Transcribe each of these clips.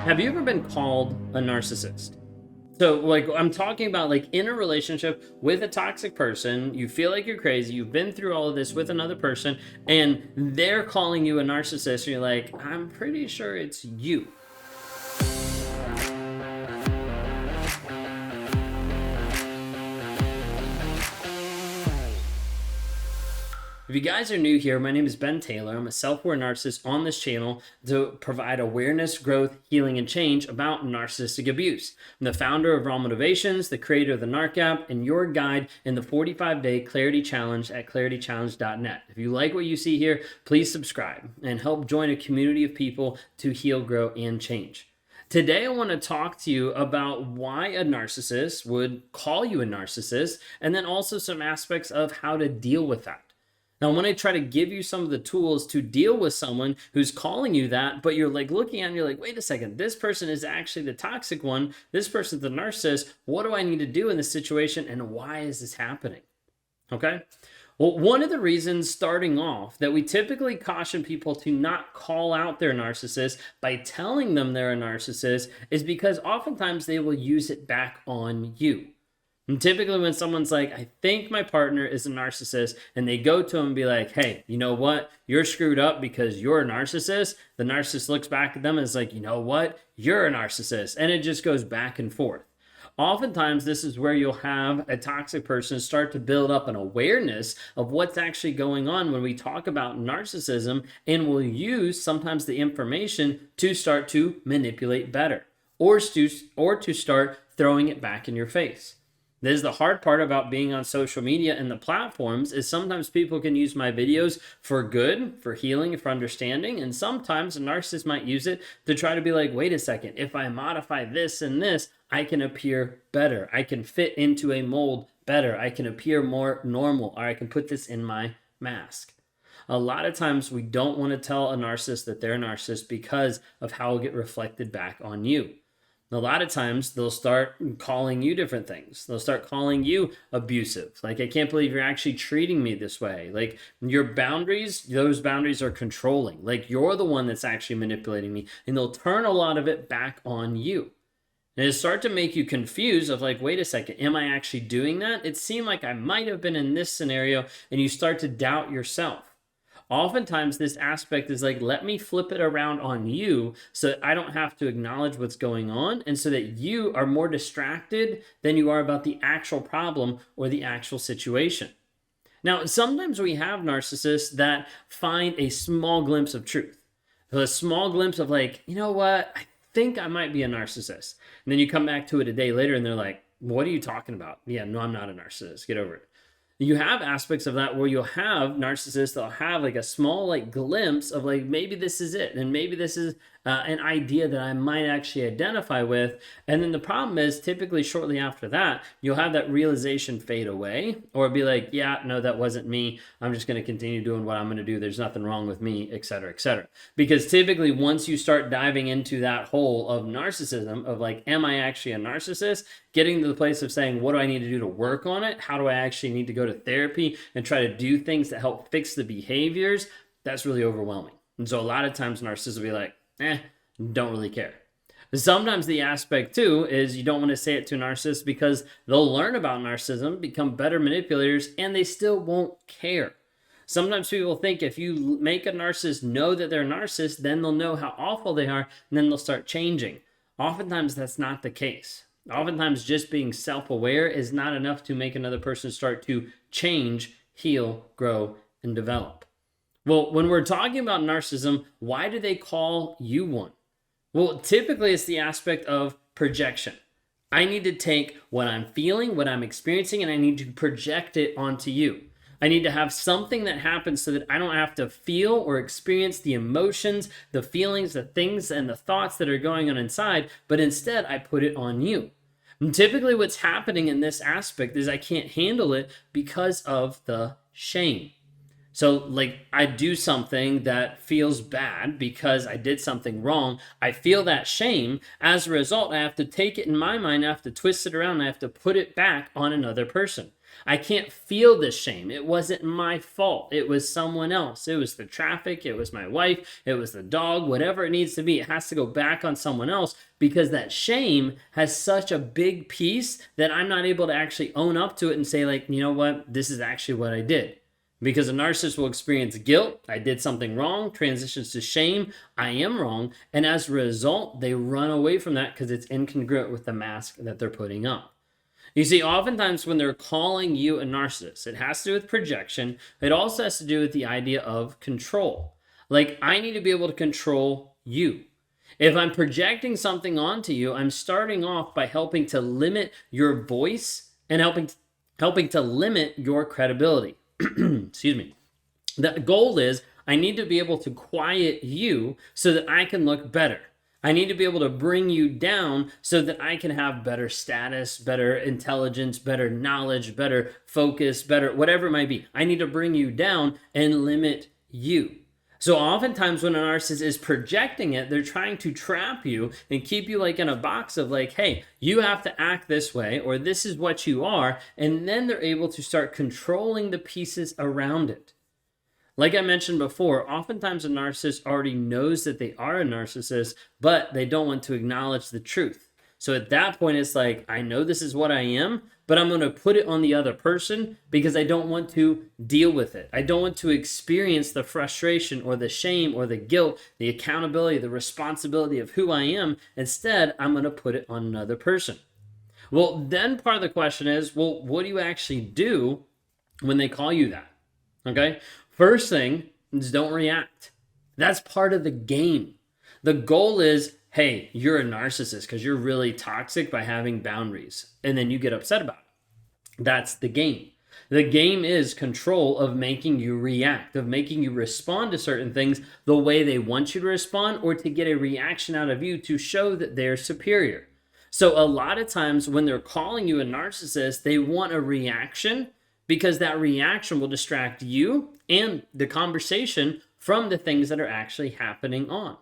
Have you ever been called a narcissist? So, like, I'm talking about like in a relationship with a toxic person, you feel like you're crazy, you've been through all of this with another person, and they're calling you a narcissist, and you're like, I'm pretty sure it's you. If you guys are new here, my name is Ben Taylor. I'm a self-aware narcissist on this channel to provide awareness, growth, healing, and change about narcissistic abuse. I'm the founder of Raw Motivations, the creator of the NARC app, and your guide in the 45-day Clarity Challenge at claritychallenge.net. If you like what you see here, please subscribe and help join a community of people to heal, grow, and change. Today, I want to talk to you about why a narcissist would call you a narcissist, and then also some aspects of how to deal with that. Now, I want to try to give you some of the tools to deal with someone who's calling you that, but you're like looking at it and you're like, wait a second, this person is actually the toxic one. This person's the narcissist. What do I need to do in this situation? And why is this happening? Okay. Well, one of the reasons starting off that we typically caution people to not call out their narcissist by telling them they're a narcissist is because oftentimes they will use it back on you. And typically when someone's like, I think my partner is a narcissist, and they go to him and be like, hey, you know what? You're screwed up because you're a narcissist. The narcissist looks back at them and is like, you know what? You're a narcissist. And it just goes back and forth. Oftentimes, this is where you'll have a toxic person start to build up an awareness of what's actually going on when we talk about narcissism, and will use sometimes the information to start to manipulate better or to start throwing it back in your face. This is the hard part about being on social media and the platforms is sometimes people can use my videos for good, for healing, for understanding. And sometimes a narcissist might use it to try to be like, wait a second, if I modify this and this, I can appear better. I can fit into a mold better. I can appear more normal, or I can put this in my mask. A lot of times we don't want to tell a narcissist that they're a narcissist because of how it'll get reflected back on you. A lot of times they'll start calling you different things. They'll start calling you abusive. Like, I can't believe you're actually treating me this way. Like, your boundaries, those boundaries are controlling. Like, you're the one that's actually manipulating me. And they'll turn a lot of it back on you. And it start to make you confused of like, wait a second, am I actually doing that? It seemed like I might have been in this scenario, and you start to doubt yourself. Oftentimes, this aspect is like, let me flip it around on you so that I don't have to acknowledge what's going on, and so that you are more distracted than you are about the actual problem or the actual situation. Now, sometimes we have narcissists that find a small glimpse of truth, a small glimpse of like, you know what, I think I might be a narcissist. And then you come back to it a day later and they're like, what are you talking about? Yeah, no, I'm not a narcissist. Get over it. You have aspects of that where you'll have narcissists that'll have like a small like glimpse of like, maybe this is it, and maybe this is an idea that I might actually identify with. And then the problem is typically shortly after that, you'll have that realization fade away, or be like, yeah, no, that wasn't me. I'm just going to continue doing what I'm going to do. There's nothing wrong with me, et cetera, et cetera. Because typically once you start diving into that hole of narcissism of like, am I actually a narcissist? Getting to the place of saying, what do I need to do to work on it? How do I actually need to go to therapy and try to do things that help fix the behaviors? That's really overwhelming. And so a lot of times narcissists will be like, don't really care. Sometimes the aspect too is you don't want to say it to a narcissist because they'll learn about narcissism, become better manipulators, and they still won't care. Sometimes people think if you make a narcissist know that they're a narcissist, then they'll know how awful they are, and then they'll start changing. Oftentimes that's not the case. Oftentimes just being self-aware is not enough to make another person start to change, heal, grow, and develop. Well, when we're talking about narcissism, why do they call you one? Well, typically it's the aspect of projection. I need to take what I'm feeling, what I'm experiencing, and I need to project it onto you. I need to have something that happens so that I don't have to feel or experience the emotions, the feelings, the things, and the thoughts that are going on inside, but instead I put it on you. And typically what's happening in this aspect is I can't handle it because of the shame. So like I do something that feels bad because I did something wrong. I feel that shame. As a result, I have to take it in my mind, I have to twist it around, I have to put it back on another person. I can't feel this shame. It wasn't my fault. It was someone else. It was the traffic. It was my wife. It was the dog, whatever it needs to be. It has to go back on someone else because that shame has such a big piece that I'm not able to actually own up to it and say, like, you know what? This is actually what I did. Because a narcissist will experience guilt. I did something wrong, transitions to shame. I am wrong. And as a result, they run away from that because it's incongruent with the mask that they're putting up. You see, oftentimes when they're calling you a narcissist, it has to do with projection. It also has to do with the idea of control. Like, I need to be able to control you. If I'm projecting something onto you, I'm starting off by helping to limit your voice and helping to limit your credibility. Excuse me. The goal is I need to be able to quiet you so that I can look better. I need to be able to bring you down so that I can have better status, better intelligence, better knowledge, better focus, better whatever it might be. I need to bring you down and limit you. So oftentimes when a narcissist is projecting it, they're trying to trap you and keep you like in a box of like, hey, you have to act this way or this is what you are. And then they're able to start controlling the pieces around it. Like I mentioned before, oftentimes a narcissist already knows that they are a narcissist, but they don't want to acknowledge the truth. So at that point, it's like, I know this is what I am, but I'm going to put it on the other person because I don't want to deal with it. I don't want to experience the frustration or the shame or the guilt, the accountability, the responsibility of who I am. Instead, I'm going to put it on another person. Well, then part of the question is, well, what do you actually do when they call you that? Okay. First thing is don't react. That's part of the game. The goal is, hey, you're a narcissist because you're really toxic by having boundaries. And then you get upset about it. That's the game. The game is control of making you react, of making you respond to certain things the way they want you to respond or to get a reaction out of you to show that they're superior. So a lot of times when they're calling you a narcissist, they want a reaction because that reaction will distract you and the conversation from the things that are actually happening on.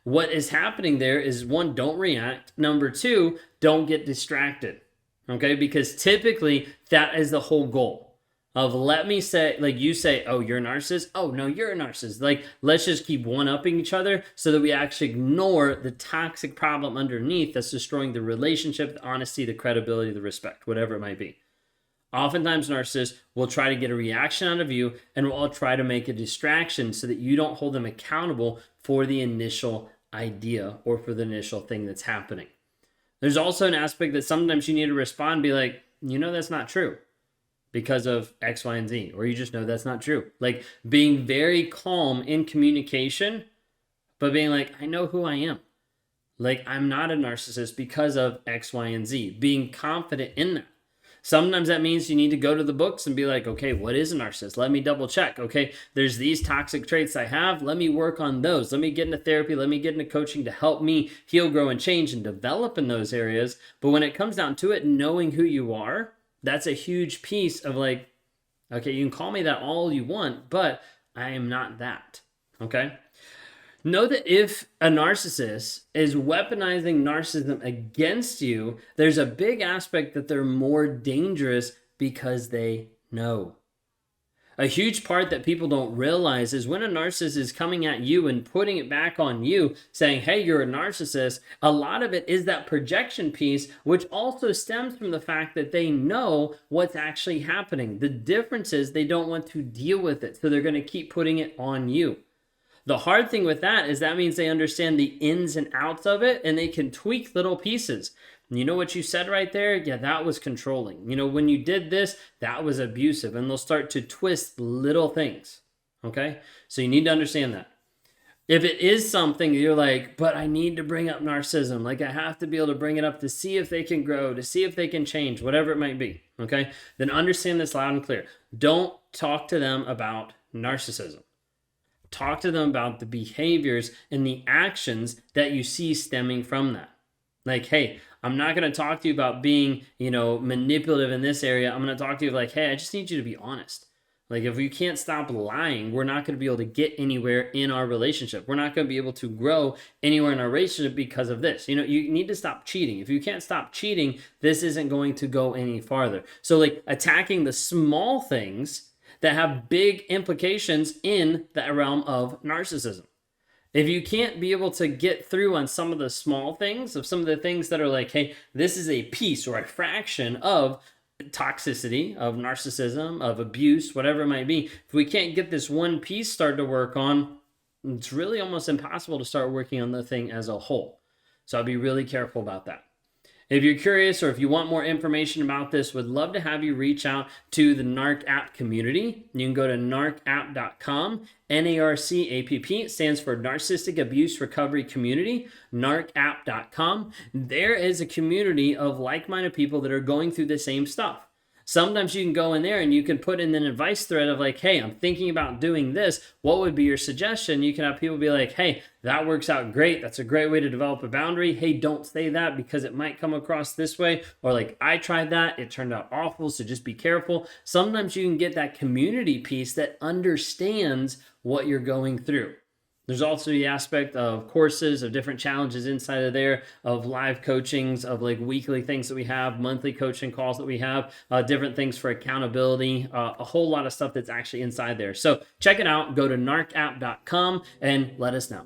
What is happening there is, one, don't react. Number two, don't get distracted. Okay? Because typically that is the whole goal of let me say, like you say, oh, you're a narcissist. Oh, no, you're a narcissist. Like, let's just keep one-upping each other so that we actually ignore the toxic problem underneath that's destroying the relationship, the honesty, the credibility, the respect, whatever it might be. Oftentimes, narcissists will try to get a reaction out of you and will all try to make a distraction so that you don't hold them accountable for the initial idea or for the initial thing that's happening. There's also an aspect that sometimes you need to respond and be like, you know, that's not true because of X, Y, and Z, or you just know that's not true. Like being very calm in communication, but being like, I know who I am. Like, I'm not a narcissist because of X, Y, and Z. Being confident in that. Sometimes that means you need to go to the books and be like, okay, what is a narcissist? Let me double check. Okay, there's these toxic traits I have. Let me work on those. Let me get into therapy. Let me get into coaching to help me heal, grow, and change and develop in those areas. But when it comes down to it, knowing who you are, that's a huge piece of like, okay, you can call me that all you want, but I am not that. Okay? Know that if a narcissist is weaponizing narcissism against you, there's a big aspect that they're more dangerous because they know. A huge part that people don't realize is when a narcissist is coming at you and putting it back on you, saying, hey, you're a narcissist, a lot of it is that projection piece, which also stems from the fact that they know what's actually happening. The difference is they don't want to deal with it, so they're going to keep putting it on you. The hard thing with that is that means they understand the ins and outs of it and they can tweak little pieces. You know what you said right there? Yeah, that was controlling. You know, when you did this, that was abusive. And they'll start to twist little things. Okay? So you need to understand that. If it is something you're like, but I need to bring up narcissism, like I have to be able to bring it up to see if they can grow, to see if they can change, whatever it might be. Okay? Then understand this loud and clear. Don't talk to them about narcissism. Talk to them about the behaviors and the actions that you see stemming from that. Like, hey, I'm not going to talk to you about being, manipulative in this area. I'm going to talk to you like, hey, I just need you to be honest. Like, if we can't stop lying, we're not going to be able to get anywhere in our relationship. We're not going to be able to grow anywhere in our relationship because of this. You need to stop cheating. If you can't stop cheating, this isn't going to go any farther. So, like, attacking the small things that have big implications in the realm of narcissism. If you can't be able to get through on some of the small things, of some of the things that are like, hey, this is a piece or a fraction of toxicity, of narcissism, of abuse, whatever it might be, if we can't get this one piece started to work on, it's really almost impossible to start working on the thing as a whole. So I'd be really careful about that. If you're curious or if you want more information about this, would love to have you reach out to the NARC app community. You can go to narcapp.com. NARCAPP. It stands for Narcissistic Abuse Recovery Community, narcapp.com. There is a community of like-minded people that are going through the same stuff. Sometimes you can go in there and you can put in an advice thread of like, hey, I'm thinking about doing this. What would be your suggestion? You can have people be like, hey, that works out great. That's a great way to develop a boundary. Hey, don't say that because it might come across this way. Or like, I tried that. It turned out awful. So just be careful. Sometimes you can get that community piece that understands what you're going through. There's also the aspect of courses, of different challenges inside of there, of live coachings, of like weekly things that we have, monthly coaching calls that we have, different things for accountability, a whole lot of stuff that's actually inside there. So check it out. Go to narcapp.com and let us know.